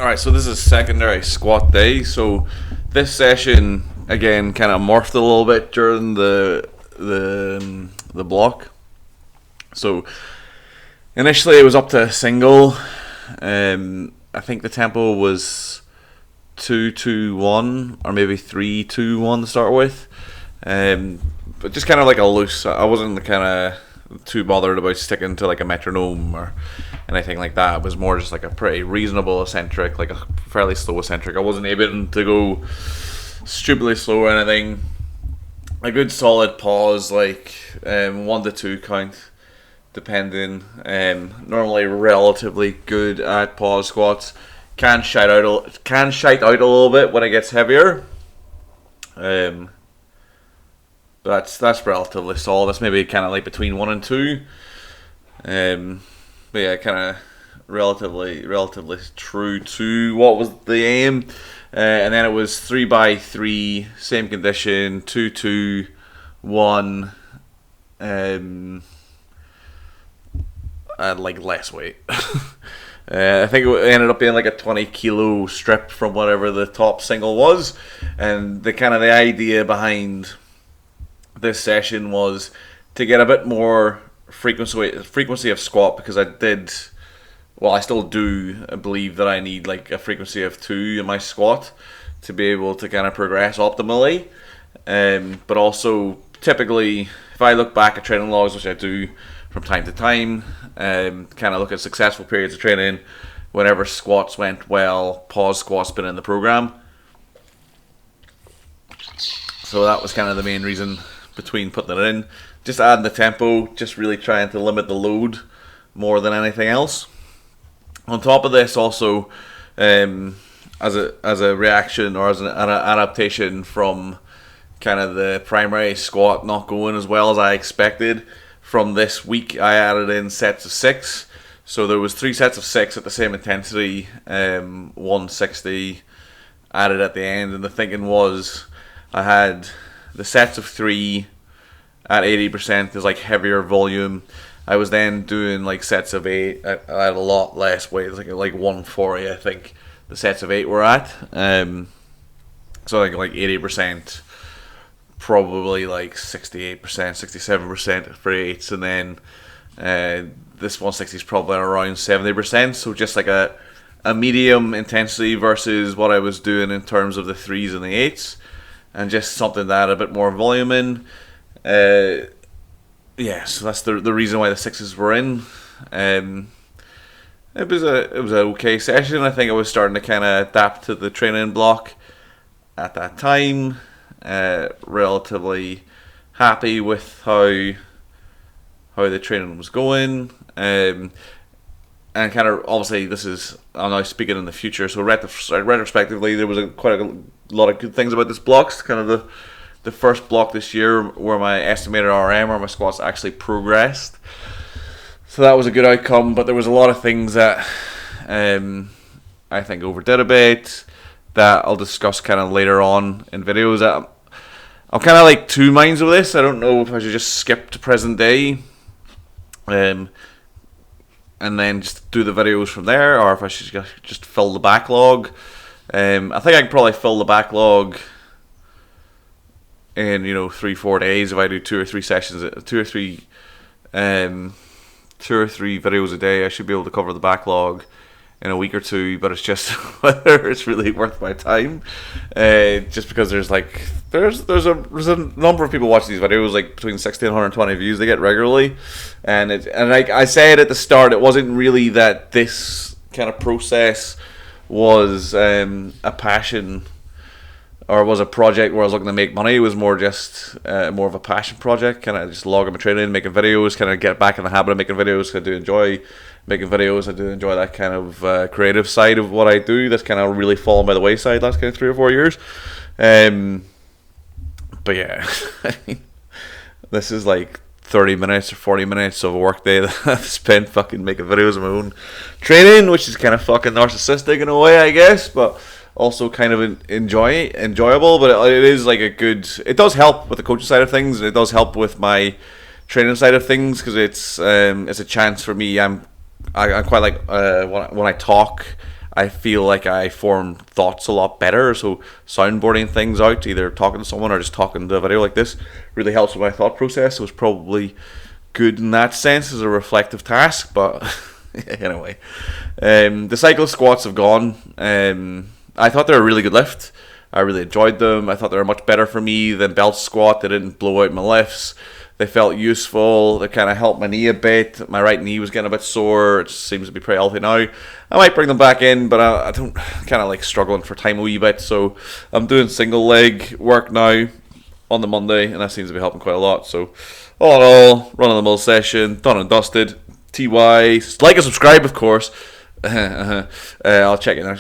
Alright, so this is secondary squat day. So this session again kind of morphed a little bit during the block. So initially it was up to single. I think the tempo was 2-2-1 or maybe 3-2-1 to start with. But just kind of like a loose. I wasn't kind of too bothered about sticking to like a metronome or anything like that. It was more just like a pretty reasonable eccentric, like a fairly slow eccentric. I wasn't able to go stupidly slow or anything. A good solid pause, like 1 to 2 count, depending. Normally relatively good at pause squats. Can shite out a little bit when it gets heavier. That's relatively solid. That's maybe kind of like between 1 and 2. But yeah, kind of relatively true to what was the aim. And then it was 3x3, same condition, 2-2-1, and like less weight. I think it ended up being like a 20 kilo strip from whatever the top single was, and the idea behind this session was to get a bit more frequency of squat, because I still do believe that I need like a frequency of 2 in my squat to be able to kind of progress optimally. But also, typically, if I look back at training logs, which I do from time to time, kind of look at successful periods of training, whenever squats went well, pause squats been in the program. So that was kind of the main reason between putting it in. Just adding the tempo, just really trying to limit the load more than anything else. On top of this, also as a reaction or as an adaptation from kind of the primary squat not going as well as I expected, from this week I added in sets of 6. So there was 3 sets of 6 at the same intensity, 160 added at the end, and the thinking was I had the sets of 3 at 80% is like heavier volume. I was then doing like sets of 8 at a lot less weight. It was like 140, I think the sets of 8 were at. So like 80%, probably like 68%, 67% for 8s, and then this 160 is probably around 70%. So just like a medium intensity versus what I was doing in terms of the 3s and the 8s, and just something that had a bit more volume in. So that's the reason why the 6s were in. It was an okay session. I think I was starting to kind of adapt to the training block at that time. Relatively happy with how the training was going. And kind of, obviously, I'm now speaking in the future, so retrospectively there was quite a lot of good things about this block. It's kind of the first block this year where my estimated RM or my squats actually progressed. So that was a good outcome, but there was a lot of things that I think overdid a bit that I'll discuss kind of later on in videos. I'm kind of like two minds with this. I don't know if I should just skip to present day and then just do the videos from there, or if I should just fill the backlog. I think I can probably fill the backlog in 3-4 days if I do 2 or 3 sessions, 2 or 3 videos a day. I should be able to cover the backlog in a week or 2, but it's just whether it's really worth my time. Just because there's a number of people watching these videos, like between 60 and 120 views they get regularly, and like I said at the start, it wasn't really that this kind of process was a passion or was a project where I was looking to make money. It was more just more of a passion project, kind of just logging my training, making videos, kind of get back in the habit of making videos. I do enjoy making videos. I do enjoy that kind of creative side of what I do. That's kind of really fallen by the wayside last kind of 3 or 4 years. But yeah, I mean, this is like 30 minutes or 40 minutes of a work day that I've spent fucking making videos of my own training, which is kind of fucking narcissistic in a way, I guess, but also kind of enjoyable. But it is like it does help with the coaching side of things, and it does help with my training side of things, because it's a chance for me. I quite like when I talk, I feel like I form thoughts a lot better. So soundboarding things out, either talking to someone or just talking to a video like this, really helps with my thought process. So it's probably good in that sense as a reflective task. But anyway, the Cyclist squats have gone. I thought they were a really good lift. I really enjoyed them. I thought they were much better for me than belt squat. They didn't blow out my lifts. They felt useful. They kind of helped my knee a bit. My right knee was getting a bit sore. It seems to be pretty healthy now. I might bring them back in, but I don't, kind of like struggling for time a wee bit. So I'm doing single leg work now on the Monday, and that seems to be helping quite a lot. So all in all, run of the mill session, done and dusted. TY, like and subscribe, of course. I'll check you next one.